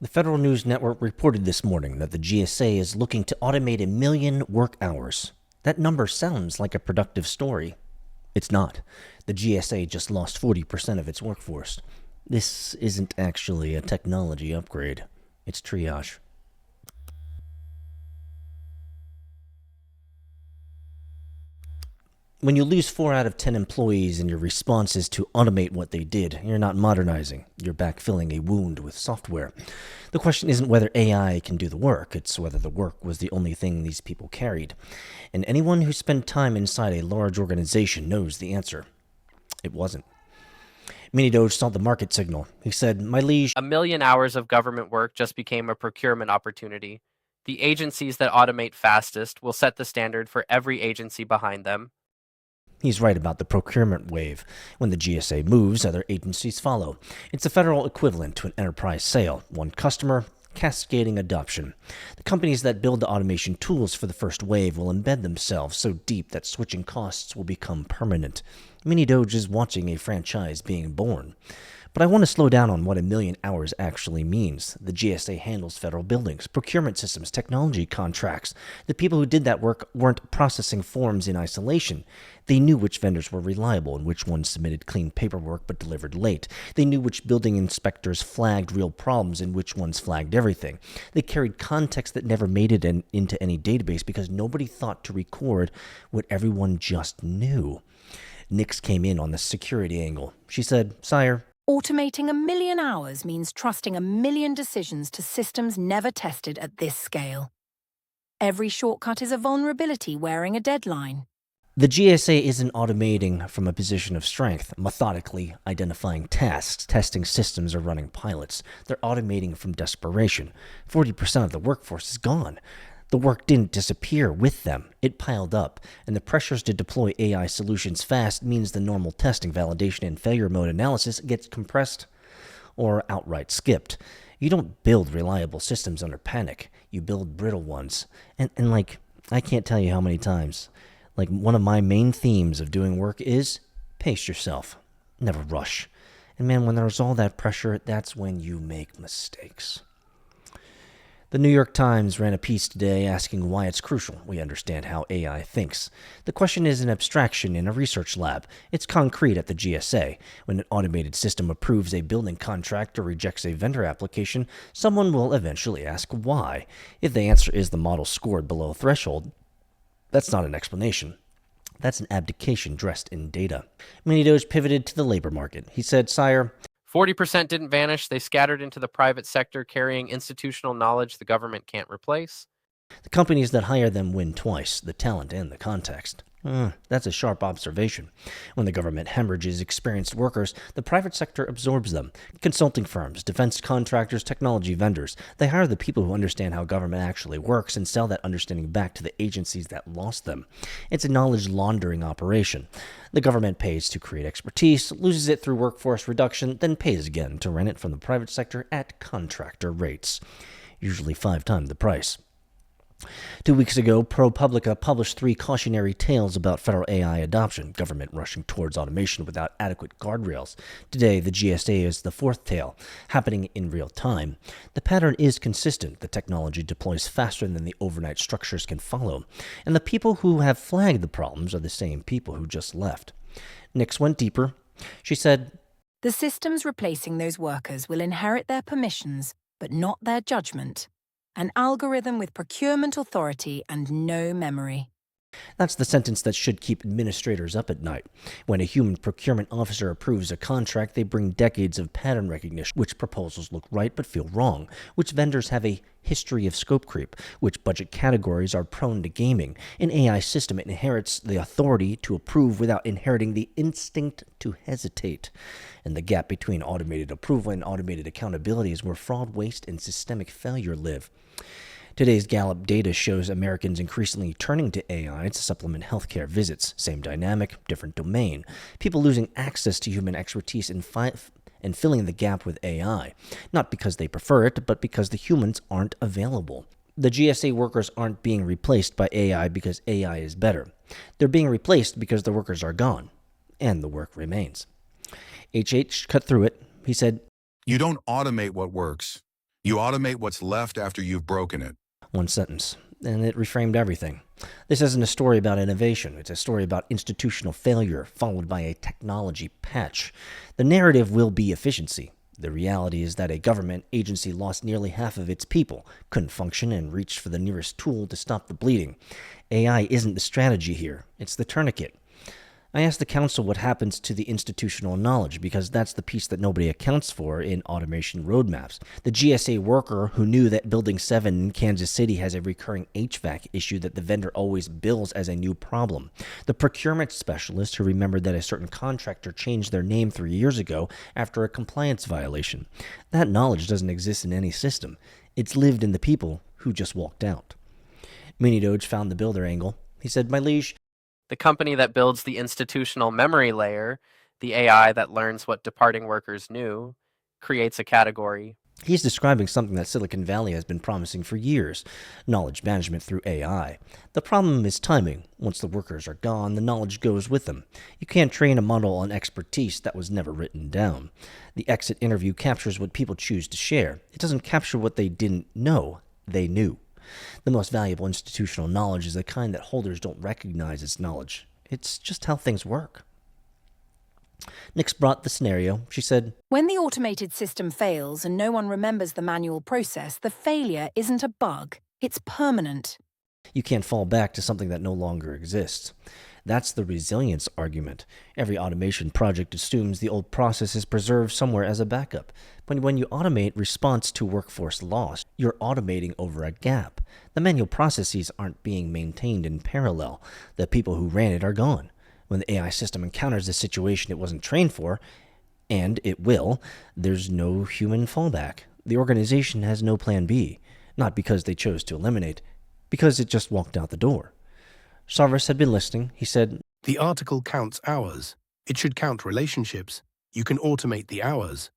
The Federal News Network reported this morning that the GSA is looking to automate 1 million work hours. That number sounds like a productive story. It's not. The GSA just lost 40% of its workforce. This isn't actually a technology upgrade. It's triage. When you lose 4 out of 10 employees and your response is to automate what they did, you're not modernizing. You're backfilling a wound with software. The question isn't whether AI can do the work, it's whether the work was the only thing these people carried. And anyone who spent time inside a large organization knows the answer. It wasn't. MiniDoge saw the market signal. He said, "My liege, 1 million hours of government work just became a procurement opportunity. The agencies that automate fastest will set the standard for every agency behind them." He's right about the procurement wave. When the GSA moves, other agencies follow. It's the federal equivalent to an enterprise sale. One customer, cascading adoption. The companies that build the automation tools for the first wave will embed themselves so deep that switching costs will become permanent. MiniDoge is watching a franchise being born. But I want to slow down on what 1 million hours actually means. The GSA handles federal buildings, procurement systems, technology contracts. The people who did that work weren't processing forms in isolation. They knew which vendors were reliable and which ones submitted clean paperwork but delivered late. They knew which building inspectors flagged real problems and which ones flagged everything. They carried context that never made it into any database because nobody thought to record what everyone just knew. Nix came in on the security angle. She said, "Sire, automating 1 million hours means trusting 1 million decisions to systems never tested at this scale. Every shortcut is a vulnerability wearing a deadline." The GSA isn't automating from a position of strength, methodically identifying tasks, testing systems, or running pilots. They're automating from desperation. 40% of the workforce is gone. The work didn't disappear with them. It piled up, and the pressures to deploy AI solutions fast means the normal testing, validation, and failure mode analysis gets compressed or outright skipped. You don't build reliable systems under panic. You build brittle ones. And I can't tell you how many times. One of my main themes of doing work is pace yourself. Never rush. And man, when there's all that pressure, that's when you make mistakes. The New York Times ran a piece today asking why it's crucial we understand how AI thinks. The question is an abstraction in a research lab. It's concrete at the GSA. When an automated system approves a building contract or rejects a vendor application, someone will eventually ask why. If the answer is the model scored below threshold, that's not an explanation. That's an abdication dressed in data. MiniDoge pivoted to the labor market. He said, "Sire, 40% didn't vanish. They scattered into the private sector, carrying institutional knowledge the government can't replace." the companies that hire them win twice, the talent and the context." That's a sharp observation. When the government hemorrhages experienced workers, the private sector absorbs them. Consulting firms, defense contractors, technology vendors, they hire the people who understand how government actually works and sell that understanding back to the agencies that lost them. It's a knowledge laundering operation. The government pays to create expertise, loses it through workforce reduction, then pays again to rent it from the private sector at contractor rates, usually 5 times the price. 2 weeks ago, ProPublica published 3 cautionary tales about federal AI adoption, government rushing towards automation without adequate guardrails. Today, the GSA is the 4th tale, happening in real time. The pattern is consistent. The technology deploys faster than the overnight structures can follow. And the people who have flagged the problems are the same people who just left. Nix went deeper. She said, "The systems replacing those workers will inherit their permissions, but not their judgment. An algorithm with procurement authority and no memory." That's the sentence that should keep administrators up at night. When a human procurement officer approves a contract, they bring decades of pattern recognition. Which proposals look right but feel wrong? Which vendors have a history of scope creep? Which budget categories are prone to gaming? An AI system inherits the authority to approve without inheriting the instinct to hesitate. And the gap between automated approval and automated accountability is where fraud, waste, and systemic failure live. Today's Gallup data shows Americans increasingly turning to AI to supplement healthcare visits. Same dynamic, different domain. People losing access to human expertise and filling the gap with AI. Not because they prefer it, but because the humans aren't available. The GSA workers aren't being replaced by AI because AI is better. They're being replaced because the workers are gone. And the work remains. HH cut through it. He said, "You don't automate what works. You automate what's left after you've broken it. One sentence, and it reframed everything. This isn't a story about innovation. It's a story about institutional failure followed by a technology patch. The narrative will be efficiency. The reality is that a government agency lost nearly half of its people, couldn't function, and reached for the nearest tool to stop the bleeding. AI isn't the strategy here. It's the tourniquet. I asked the council what happens to the institutional knowledge, because that's the piece that nobody accounts for in automation roadmaps. The GSA worker who knew that Building 7 in Kansas City has a recurring HVAC issue that the vendor always bills as a new problem. The procurement specialist who remembered that a certain contractor changed their name 3 years ago after a compliance violation. That knowledge doesn't exist in any system. It's lived in the people who just walked out. MiniDoge found the builder angle. He said, "My liege, The company that builds the institutional memory layer, the AI that learns what departing workers knew, creates a category." He's describing something that Silicon Valley has been promising for years, knowledge management through AI. The problem is timing. Once the workers are gone, the knowledge goes with them. You can't train a model on expertise that was never written down. The exit interview captures what people choose to share. It doesn't capture what they didn't know, they knew. The most valuable institutional knowledge is the kind that holders don't recognize as knowledge. It's just how things work. Nix brought the scenario. She said, When the automated system fails and no one remembers the manual process, the failure isn't a bug, it's permanent. "You can't fall back to something that no longer exists." That's the resilience argument. Every automation project assumes the old process is preserved somewhere as a backup. But when you automate response to workforce loss, you're automating over a gap. The manual processes aren't being maintained in parallel. The people who ran it are gone. When the AI system encounters a situation it wasn't trained for, and it will, there's no human fallback. The organization has no plan B, not because they chose to eliminate, because it just walked out the door. Saarvis had been listening. He said, The article counts hours. It should count relationships. You can automate the hours.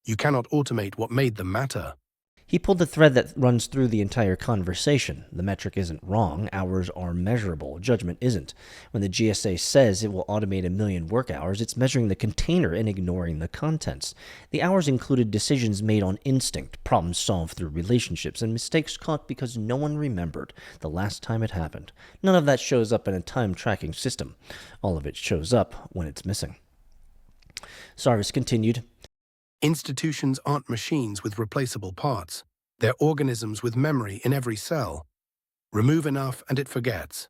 You cannot automate what made them matter. He pulled the thread that runs through the entire conversation. The metric isn't wrong. Hours are measurable. Judgment isn't. When the GSA says it will automate 1 million work hours, it's measuring the container and ignoring the contents. The hours included decisions made on instinct, problems solved through relationships, and mistakes caught because no one remembered the last time it happened. None of that shows up in a time-tracking system. All of it shows up when it's missing. Saarvis continued, Institutions aren't machines with replaceable parts. They're organisms with memory in every cell. Remove enough and it forgets.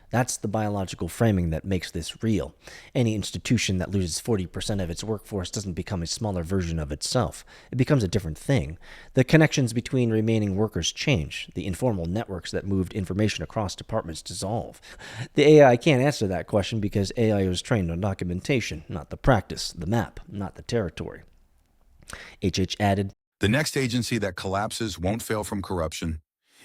That's the biological framing that makes this real. Any institution that loses 40% of its workforce doesn't become a smaller version of itself. It becomes a different thing. The connections between remaining workers change. The informal networks that moved information across departments dissolve. The AI can't answer that question because AI was trained on documentation, not the practice, the map, not the territory. HH added, The next agency that collapses won't fail from corruption.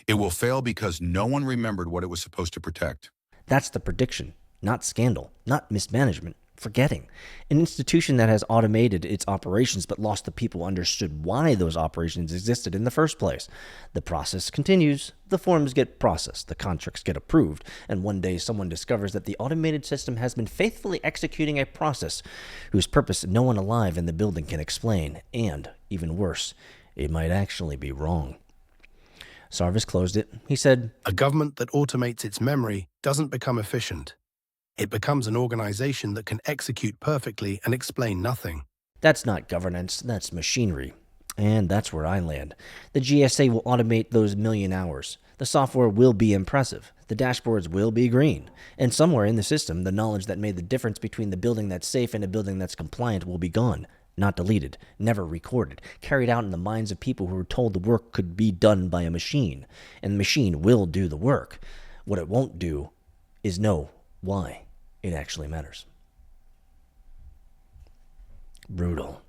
It will fail because no one remembered what it was supposed to protect. That's the prediction, not scandal, not mismanagement, forgetting. An institution that has automated its operations but lost the people who understood why those operations existed in the first place. The process continues, the forms get processed, the contracts get approved, and one day someone discovers that the automated system has been faithfully executing a process whose purpose no one alive in the building can explain, and, even worse, it might actually be wrong. Saarvis closed it. He said, A government that automates its memory doesn't become efficient. It becomes an organization that can execute perfectly and explain nothing. That's not governance, that's machinery. And that's where I land. The GSA will automate those 1 million hours. The software will be impressive. The dashboards will be green. And somewhere in the system, the knowledge that made the difference between the building that's safe and a building that's compliant will be gone. Not deleted, never recorded, carried out in the minds of people who were told the work could be done by a machine. And the machine will do the work. What it won't do is know why it actually matters. Brutal.